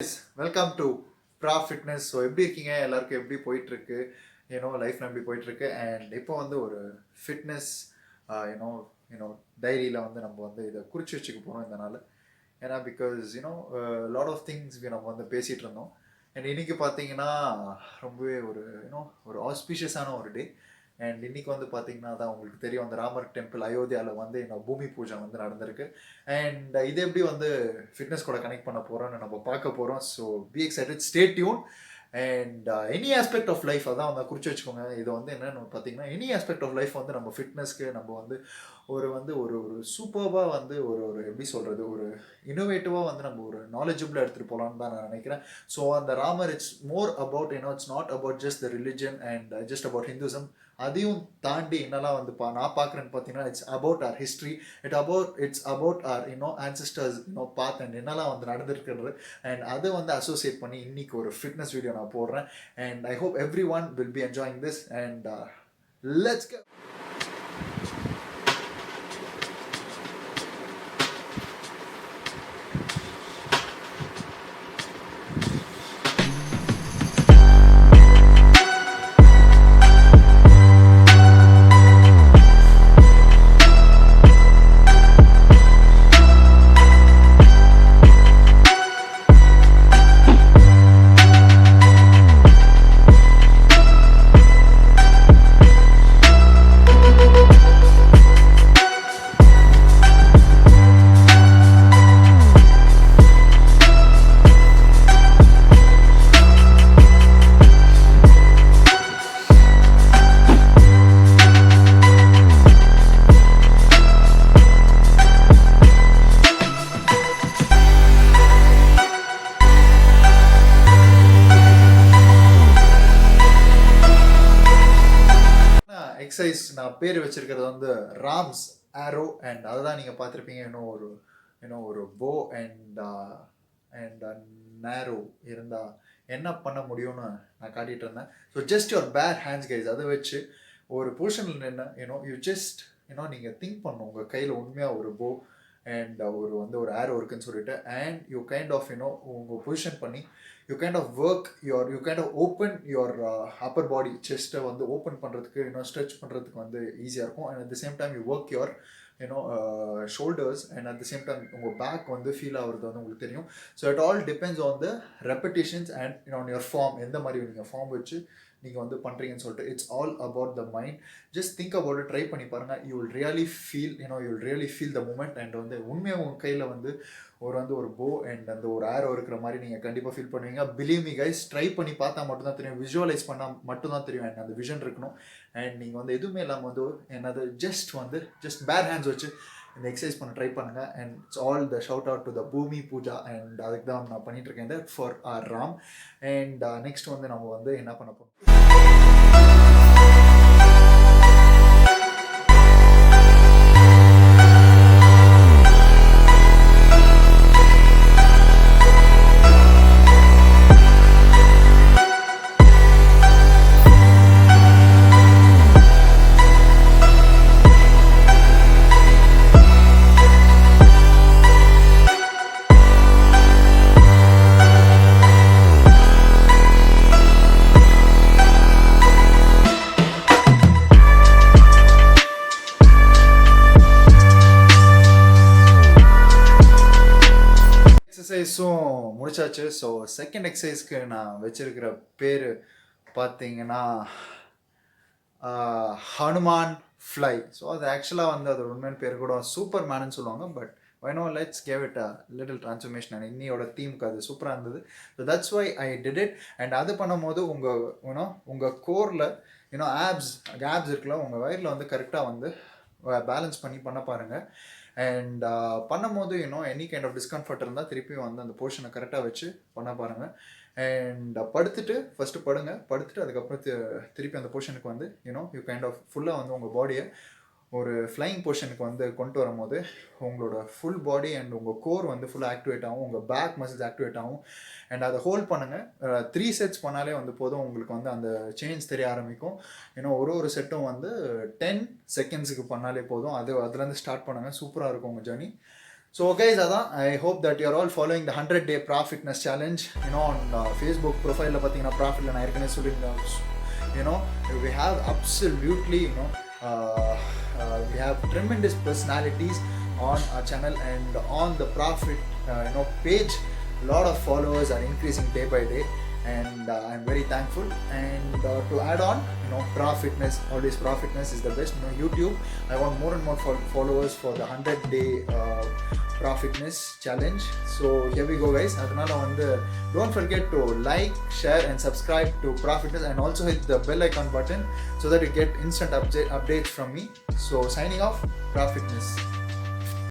Welcome to ப்ரா fitness. So எப்படி இருக்கீங்க? எல்லாருக்கும் எப்படி போயிட்டுருக்கு? லைஃப் எப்படி போயிட்டுருக்கு? அண்ட் இப்போ வந்து ஒரு ஃபிட்னஸ் யூனோ யூனோ டைரியில் வந்து நம்ம வந்து இதை குறித்து வச்சுக்க போகிறோம் இந்த நாள். ஏன்னா பிகாஸ் லாட் ஆஃப் திங்ஸ் நம்ம வந்து பேசிகிட்டு இருந்தோம். அண்ட் இன்னைக்கு பார்த்தீங்கன்னா ரொம்பவே ஒரு ஆஸ்பீஷியஸான ஒரு டே. அண்ட் இன்னைக்கு வந்து பார்த்தீங்கன்னா தான் உங்களுக்கு தெரியும், அந்த ராமர் டெம்பிள் அயோத்தியாவில் வந்து பூமி பூஜை வந்து நடந்திருக்கு. அண்ட் இது எப்படி வந்து ஃபிட்னஸ் கூட கனெக்ட் பண்ண போகிறோம்னு நம்ம பார்க்க போகிறோம். So be excited, stay tune. And any aspect of life அதான் வந்து குறித்து வச்சுக்கோங்க. இது வந்து என்னென்னு பார்த்தீங்கன்னா, எனி ஆஸ்பெக்ட் ஆஃப் லைஃப் வந்து நம்ம ஃபிட்னஸ்க்கு நம்ம வந்து ஒரு ஒரு சூப்பர்பாக வந்து ஒரு எப்படி சொல்கிறது, ஒரு இன்னோவேட்டிவாக வந்து நம்ம ஒரு நாலேஜபிளாக எடுத்துகிட்டு போகலான்னு தான் நான் நினைக்கிறேன். ஸோ அந்த Ramar it's more about it's not about just the religion and just about Hinduism. அதையும் தாண்டி என்னெல்லாம் வந்து நான் பார்க்குறேன்னு பார்த்தீங்கன்னா, it's about our history, it's about our ancestors path and என்னெல்லாம் வந்து நடந்திருக்கிறது. அண்ட் அதை வந்து அசோசியேட் பண்ணி இன்னைக்கு ஒரு ஃபிட்னஸ் வீடியோ நான் போடுறேன். And I hope everyone will be enjoying this. And let's go. Exercise நான் பேர் வச்சிருக்கிறது வந்து ராம்ஸ் ஆரோ. அண்ட் அதுதான் நீங்கள் பார்த்துருப்பீங்க. ஒரு போ அண்ட் அண்ட் நேரோ இருந்தால் என்ன பண்ண முடியும்னு நான் காட்டிகிட்டு இருந்தேன். ஸோ ஜஸ்ட் யுவர் பேர் ஹேண்ட்ஸ் கைஸ், அதை வச்சு ஒரு பொசிஷனில் நின்று யூ ஜஸ்ட் நீங்கள் திங்க் பண்ணணும், உங்கள் கையில் உண்மையாக ஒரு போ அண்ட் ஒரு ஆரோ இருக்குன்னு சொல்லிட்டு, அண்ட் யூ கைண்ட் ஆஃப் உங்கள் பொசிஷன் பண்ணி you kind of work you kind of open your upper body, செஸ்ட்டை வந்து ஓப்பன் பண்ணுறதுக்கு ஸ்ட்ரெச் பண்ணுறதுக்கு வந்து ஈஸியாக இருக்கும். And at the same time you work your shoulders and at the same time உங்கள் பேக் வந்து ஃபீல் ஆகுறது வந்து உங்களுக்கு தெரியும். So it all depends on the repetitions and on your form, எந்த மாதிரி நீங்கள் ஃபார்ம் வச்சு நீங்கள் வந்து பண்ணுறீங்கன்னு சொல்லிட்டு. It's all about the mind. Just think about try பண்ணி பாருங்கள். You will really feel the moment. And வந்து உண்மையாக உங்கள் கையில் வந்து ஒரு போ அண்ட் அந்த ஒரு ஆரோ இருக்கிற மாதிரி நீங்கள் கண்டிப்பாக ஃபீல் பண்ணுவீங்க. பிலீவ் மீ கைஸ், ட்ரை பண்ணி பார்த்தா மட்டும்தான் தெரியும், விஷுவலைஸ் பண்ணால் மட்டும்தான் தெரியும். அண்ட் அந்த விஷன் இருக்கணும். அண்ட் நீங்கள் வந்து எதுவுமே இல்லாமல் வந்து ஜஸ்ட் பேர் ஹேண்ட்ஸ் வச்சு இந்த எக்ஸசைஸ் பண்ண ட்ரை பண்ணுங்கள். And it's all the shout out to the bhoomi puja. And அதுக்கு தான் நான் பண்ணிட்டு இருக்கேன் for our Ram. And next வந்து நம்ம வந்து என்ன பண்ண போகிறோம். எக்ஸசைஸும் முடிச்சாச்சு. ஸோ செகண்ட் எக்ஸசைஸ்க்கு நான் வச்சிருக்கிற பேர் பார்த்தீங்கன்னா ஹனுமான் ஃப்ளை. ஸோ அது ஆக்சுவலாக வந்து அது உண்மையான பேர் கூட சூப்பர் மேனுன்னு சொல்லுவாங்க. But let's gave it a little transformation. And இன்னியோட தீமுக்கு அது சூப்பராக இருந்தது. So that's why I did it. And அது பண்ணும்போது உங்கள் கோரில் ஆப்ஸ் இருக்குல்ல, உங்கள் வயிறில் வந்து கரெக்டாக வந்து பேலன்ஸ் பண்ண பாருங்கள். அண்ட் பண்ணும்போது எனி கைண்ட் ஆஃப் டிஸ்கம்ஃபர்ட் இருந்தால் திருப்பி வந்து அந்த போர்ஷனை கரெக்டாக வச்சு பண்ண பாருங்கள். அண்ட் ஃபஸ்ட்டு படுத்துட்டு அதுக்கப்புறம் திருப்பி அந்த போர்ஷனுக்கு வந்து யூ கைண்ட் ஆஃப் ஃபுல்லாக வந்து உங்கள் பாடியை ஒரு ஃப்ளைங் பொசிஷனுக்கு வந்து கொண்டு வரும்போது உங்களோட ஃபுல் பாடி அண்ட் உங்கள் கோர் வந்து ஃபுல்லாக ஆக்டிவேட் ஆகும், உங்கள் பேக் மசில்ஸ் ஆக்டிவேட் ஆகும். அண்ட் அதை ஹோல்ட் பண்ணுங்கள். 3 செட்ஸ் பண்ணாலே வந்து போதும், உங்களுக்கு வந்து அந்த சேஞ்ச் தெரிய ஆரம்பிக்கும். ஏன்னா ஒரு செட்டும் வந்து 10 செகண்ட்ஸுக்கு பண்ணாலே போதும். அதுலேருந்து ஸ்டார்ட் பண்ணுங்கள். சூப்பராக இருக்கும் உங்கள் journey. So guys, I hope that you're all following the 100-day Pra Fitness Challenge. On Facebook profile la pathina Profit la na erkane sollirundha. We have absolutely, we have tremendous personalities on our channel and on the Profit page. A lot of followers are increasing day by day, and I'm very thankful. And to add on, Pra Fitness, always Pra Fitness is the best. YouTube, I want more and more followers for the 100-day Pra Fitness challenge. So here we go, guys. Don't forget to like, share and subscribe to Pra Fitness, and also hit the bell icon button so that you get instant updates from me. So signing off, Pra Fitness.